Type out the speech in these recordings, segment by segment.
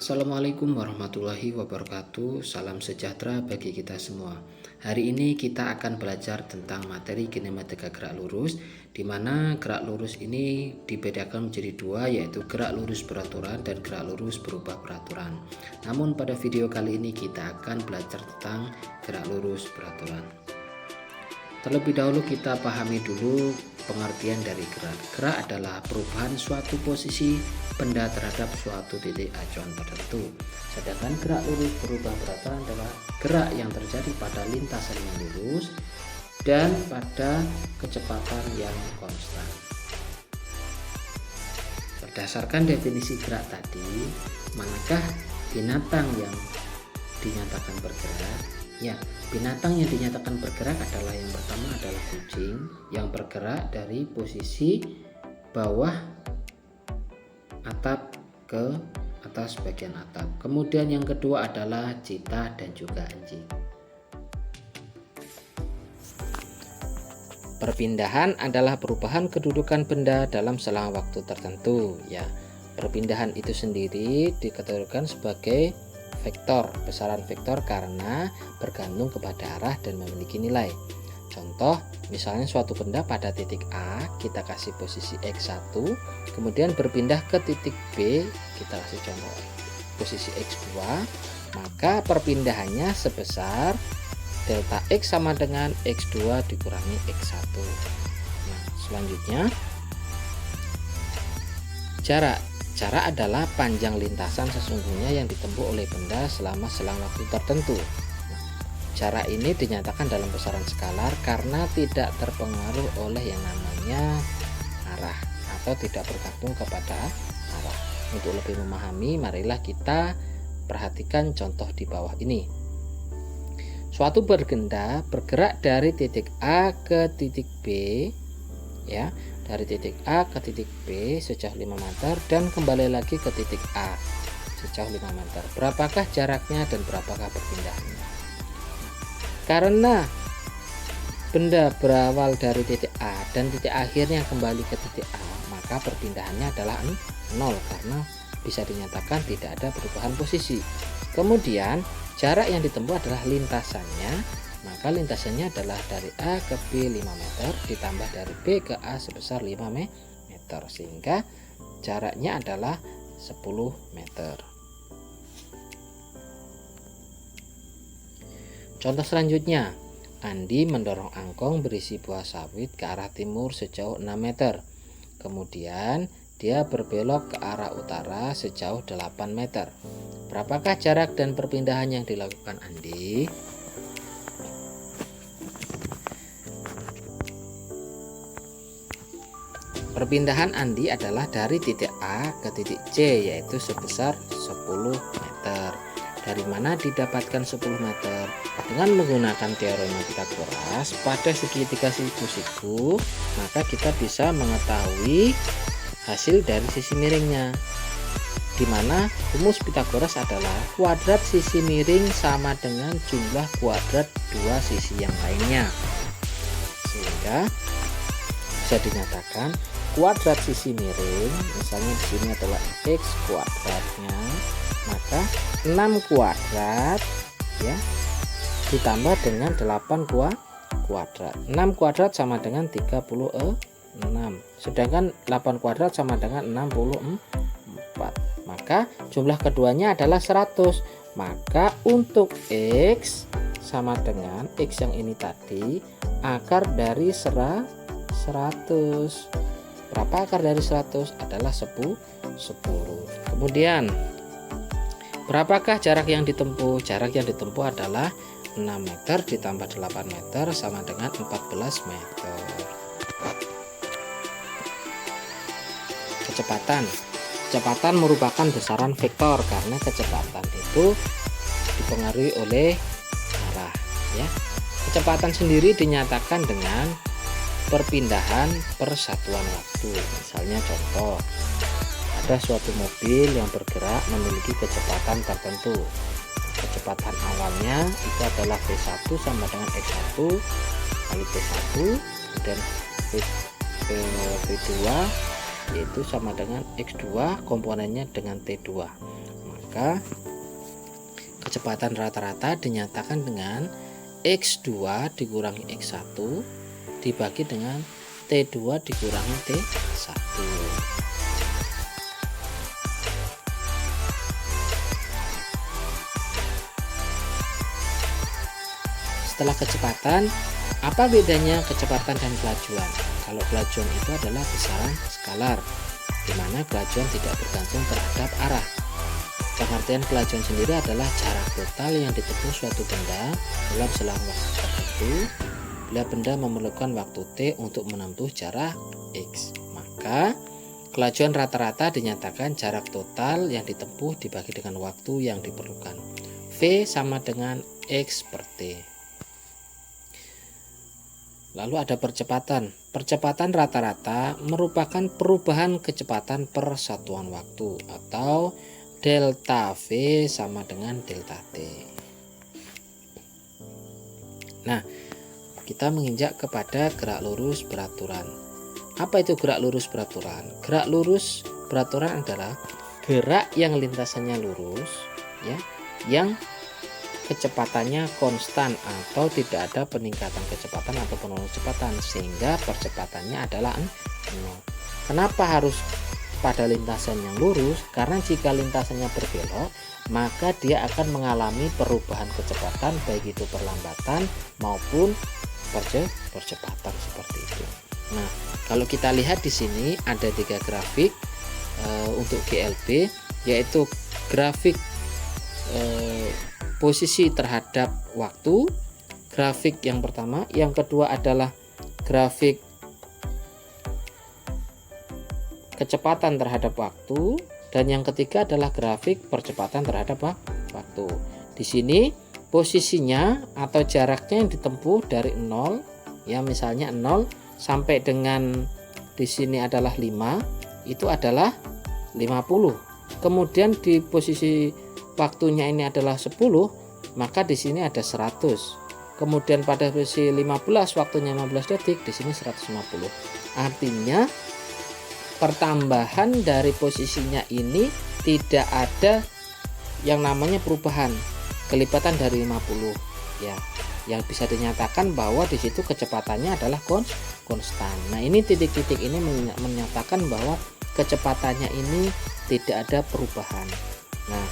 Assalamualaikum warahmatullahi wabarakatuh. Salam sejahtera bagi kita semua. Hari ini kita akan belajar tentang materi kinematika gerak lurus, di mana gerak lurus ini dibedakan menjadi dua, yaitu gerak lurus beraturan dan gerak lurus berubah peraturan. Namun pada video kali ini kita akan belajar tentang gerak lurus beraturan. Terlebih dahulu kita pahami dulu pengertian dari gerak. Gerak adalah perubahan suatu posisi benda terhadap suatu titik acuan tertentu. Sedangkan gerak lurus berubah peraturan adalah gerak yang terjadi pada lintasan yang lurus dan pada kecepatan yang konstan. Berdasarkan definisi gerak tadi, manakah binatang yang dinyatakan bergerak? Ya, binatang yang dinyatakan bergerak adalah yang pertama adalah kucing yang bergerak dari posisi bawah atap ke atas bagian atap. Kemudian yang kedua adalah cheetah dan juga anjing. Perpindahan adalah perubahan kedudukan benda dalam selang waktu tertentu. Ya, perpindahan itu sendiri dikategorikan sebagai vektor, besaran vektor karena bergantung kepada arah dan memiliki nilai. Contoh, misalnya suatu benda pada titik A kita kasih posisi X1, kemudian berpindah ke titik B, kita kasih contoh posisi X2, maka perpindahannya sebesar delta X sama dengan X2 dikurangi X1. Nah, selanjutnya jarak. Jarak adalah panjang lintasan sesungguhnya yang ditempuh oleh benda selama selang waktu tertentu. Jarak ini dinyatakan dalam besaran skalar karena tidak terpengaruh oleh yang namanya arah atau tidak bergantung kepada arah. Untuk lebih memahami, marilah kita perhatikan contoh di bawah ini. Suatu benda bergerak dari titik A ke titik B, ya, dari titik A ke titik B sejauh 5 meter dan kembali lagi ke titik A sejauh 5 meter. Berapakah jaraknya dan berapakah perpindahannya? Karena benda berawal dari titik A dan titik akhirnya kembali ke titik A, maka perpindahannya adalah 0 karena bisa dinyatakan tidak ada perubahan posisi. Kemudian jarak yang ditempuh adalah lintasannya, maka lintasannya adalah dari A ke B 5 meter ditambah dari B ke A sebesar 5 meter, sehingga jaraknya adalah 10 meter. Contoh selanjutnya, Andi mendorong angkong berisi buah sawit ke arah timur sejauh 6 meter. Kemudian dia berbelok ke arah utara sejauh 8 meter. Berapakah jarak dan perpindahan yang dilakukan Andi? Perpindahan Andi adalah dari titik A ke titik C, yaitu sebesar 10 meter. Dari mana didapatkan 10 meter? Dengan menggunakan teorema Pythagoras pada segitiga siku-siku, maka kita bisa mengetahui hasil dari sisi miringnya, di mana rumus Pythagoras adalah kuadrat sisi miring sama dengan jumlah kuadrat dua sisi yang lainnya, sehingga bisa dinyatakan kuadrat sisi miring, misalnya di sini adalah x kuadratnya, maka 6 kuadrat ya ditambah dengan 8 kuadrat. 6 kuadrat sama dengan 36, sedangkan 8 kuadrat sama dengan 64. Maka jumlah keduanya adalah 100. Maka untuk x sama dengan x yang ini tadi, akar dari 100. Berapa akar dari 100? Adalah 10. Kemudian berapakah jarak yang ditempuh? Jarak yang ditempuh adalah 6 meter ditambah 8 meter sama dengan 14 meter. Kecepatan merupakan besaran vektor karena kecepatan itu dipengaruhi oleh arah, ya. Kecepatan sendiri dinyatakan dengan perpindahan per satuan waktu. Misalnya contoh, ada suatu mobil yang bergerak memiliki kecepatan tertentu. Kecepatan awalnya itu adalah V1 sama dengan X1 kali P1, dan V2 yaitu sama dengan X2 komponennya dengan T2. maka kecepatan rata-rata dinyatakan dengan X2 dikurangi X1 dibagi dengan T2 dikurangi T1. Setelah kecepatan, apa bedanya kecepatan dan kelajuan? Kalau kelajuan itu adalah besaran skalar, di mana kelajuan tidak bergantung terhadap arah. Pengertian kelajuan sendiri adalah jarak total yang ditempuh suatu benda dalam selang waktu tertentu bila benda memerlukan waktu T untuk menempuh jarak X. Maka kelajuan rata-rata dinyatakan jarak total yang ditempuh dibagi dengan waktu yang diperlukan. V sama dengan X per T. Lalu ada percepatan. Percepatan rata-rata merupakan perubahan kecepatan per satuan waktu atau delta V sama dengan delta T. Nah, kita menginjak kepada gerak lurus beraturan. Apa itu gerak lurus beraturan? Gerak lurus beraturan adalah gerak yang lintasannya lurus, ya, yang kecepatannya konstan atau tidak ada peningkatan kecepatan atau penurunan kecepatan, sehingga percepatannya adalah 0. Kenapa harus pada lintasan yang lurus? Karena jika lintasannya berbelok, maka dia akan mengalami perubahan kecepatan, baik itu perlambatan maupun percepatan seperti itu. Nah, kalau kita lihat di sini ada 3 grafik untuk GLB, yaitu grafik posisi terhadap waktu, grafik yang pertama, yang kedua adalah grafik kecepatan terhadap waktu, dan yang ketiga adalah grafik percepatan terhadap waktu. Di sini posisinya atau jaraknya yang ditempuh dari 0, ya misalnya 0 sampai dengan di sini adalah 5, itu adalah 50. Kemudian di posisi waktunya ini adalah 10, maka di sini ada 100. Kemudian pada posisi 15 waktunya 15 detik, di sini 150. Artinya pertambahan dari posisinya ini tidak ada yang namanya perubahan, kelipatan dari 50, ya. Yang bisa dinyatakan bahwa di situ kecepatannya adalah konstan. Nah, ini titik-titik ini menyatakan bahwa kecepatannya ini tidak ada perubahan. Nah,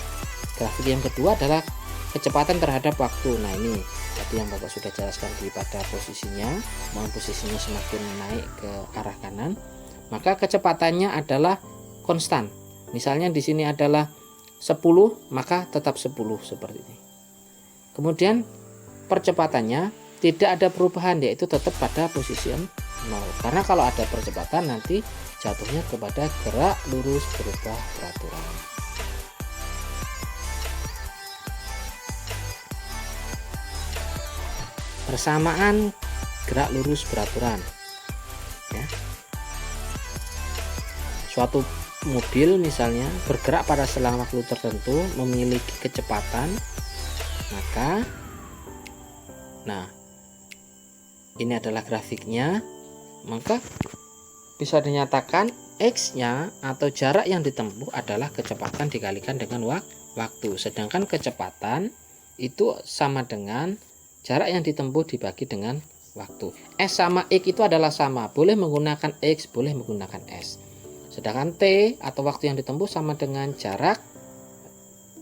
grafik yang kedua adalah kecepatan terhadap waktu. Nah, ini tadi yang Bapak sudah jelaskan pada posisinya, mau posisinya semakin naik ke arah kanan, maka kecepatannya adalah konstan. Misalnya di sini adalah 10, maka tetap 10 seperti ini. Kemudian percepatannya tidak ada perubahan, yaitu tetap pada posisi 0. Karena kalau ada percepatan nanti jatuhnya kepada gerak lurus berubah peraturan. Persamaan gerak lurus beraturan, ya. Suatu mobil misalnya bergerak pada selang waktu tertentu memiliki kecepatan, maka ini adalah grafiknya, maka bisa dinyatakan X-nya atau jarak yang ditempuh adalah kecepatan dikalikan dengan waktu, sedangkan kecepatan itu sama dengan jarak yang ditempuh dibagi dengan waktu. S sama X itu adalah sama, boleh menggunakan X, boleh menggunakan S. Sedangkan T atau waktu yang ditempuh sama dengan jarak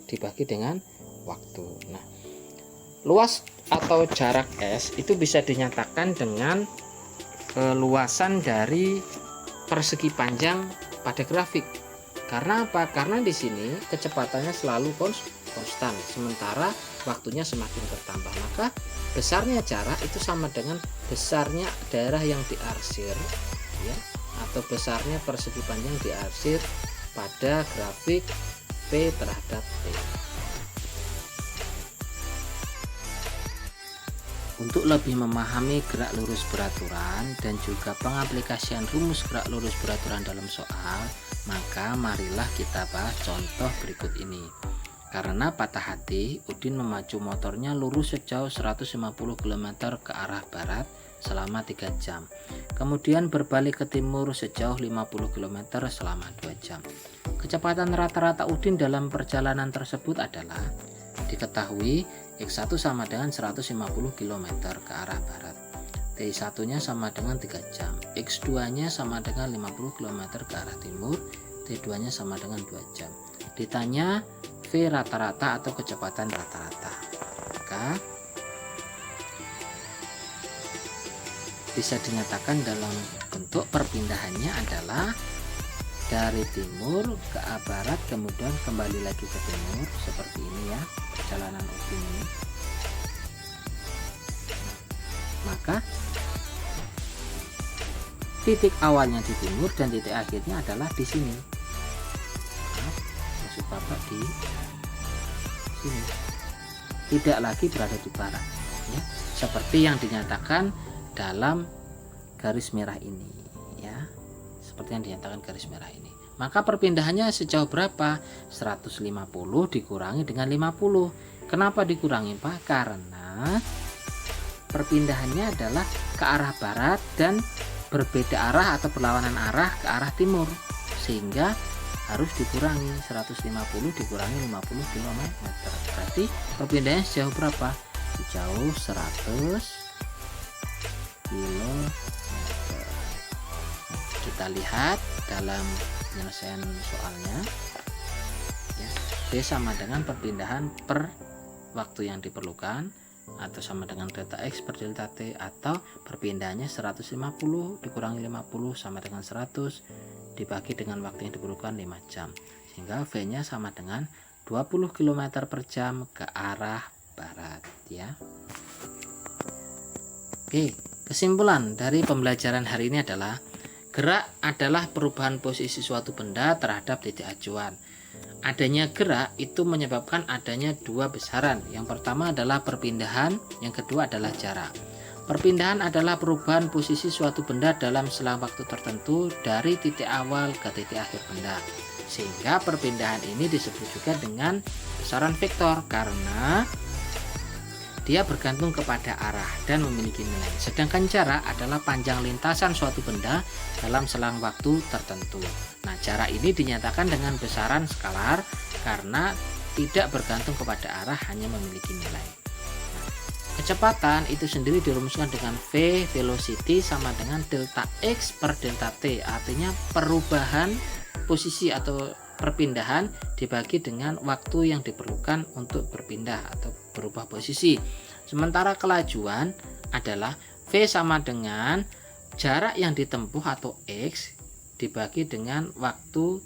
dibagi dengan waktu. Nah, luas atau jarak S itu bisa dinyatakan dengan luasan dari persegi panjang pada grafik. Karena apa? Karena di sini kecepatannya selalu konstan, sementara waktunya semakin bertambah, maka besarnya jarak itu sama dengan besarnya daerah yang diarsir, ya, atau besarnya persegi panjang diarsir pada grafik P terhadap T. Untuk lebih memahami gerak lurus beraturan dan juga pengaplikasian rumus gerak lurus beraturan dalam soal, maka marilah kita bahas contoh berikut ini. Karena patah hati, Udin memacu motornya lurus sejauh 150 km ke arah barat selama 3 jam. Kemudian berbalik ke timur sejauh 50 km selama 2 jam. Kecepatan rata-rata Udin dalam perjalanan tersebut adalah diketahui X1 sama dengan 150 km ke arah barat, T1-nya sama dengan 3 jam, X2-nya sama dengan 50 km ke arah timur, T2-nya sama dengan 2 jam. Ditanya V rata-rata atau kecepatan rata-rata, maka bisa dinyatakan dalam bentuk perpindahannya adalah dari timur ke barat kemudian kembali lagi ke timur, seperti ini ya perjalanan Udin ini. Maka titik awalnya di timur dan titik akhirnya adalah di sini. Maksud Bapak di sini, tidak lagi berada di barat ya, seperti yang dinyatakan dalam garis merah ini ya, seperti yang dinyatakan garis merah ini. Maka perpindahannya sejauh berapa? 150 dikurangi dengan 50. Kenapa dikurangi, Pak? Karena perpindahannya adalah ke arah barat dan berbeda arah atau berlawanan arah ke arah timur, sehingga harus dikurangi 150 dikurangi 50 km. Berarti perpindahannya sejauh berapa? Sejauh 100 km. Kita lihat dalam penyelesaian soalnya ya, D sama dengan perpindahan per waktu yang diperlukan, atau sama dengan delta X per delta T, atau perpindahannya 150 dikurangi 50 sama dengan 100 dibagi dengan waktu yang diperlukan 5 jam, sehingga V nya sama dengan 20 km per jam ke arah barat ya. Oke, kesimpulan dari pembelajaran hari ini adalah gerak adalah perubahan posisi suatu benda terhadap titik acuan. Adanya gerak itu menyebabkan adanya dua besaran. Yang pertama adalah perpindahan, yang kedua adalah jarak. Perpindahan adalah perubahan posisi suatu benda dalam selang waktu tertentu dari titik awal ke titik akhir benda. Sehingga perpindahan ini disebut juga dengan besaran vektor karena dia bergantung kepada arah dan memiliki nilai. Sedangkan jarak adalah panjang lintasan suatu benda dalam selang waktu tertentu. Nah, jarak ini dinyatakan dengan besaran skalar karena tidak bergantung kepada arah, hanya memiliki nilai. Nah, kecepatan itu sendiri dirumuskan dengan V, velocity, sama dengan delta X per delta T. Artinya perubahan posisi atau perpindahan dibagi dengan waktu yang diperlukan untuk berpindah atau berubah posisi. Sementara kelajuan adalah V sama dengan jarak yang ditempuh atau X dibagi dengan waktu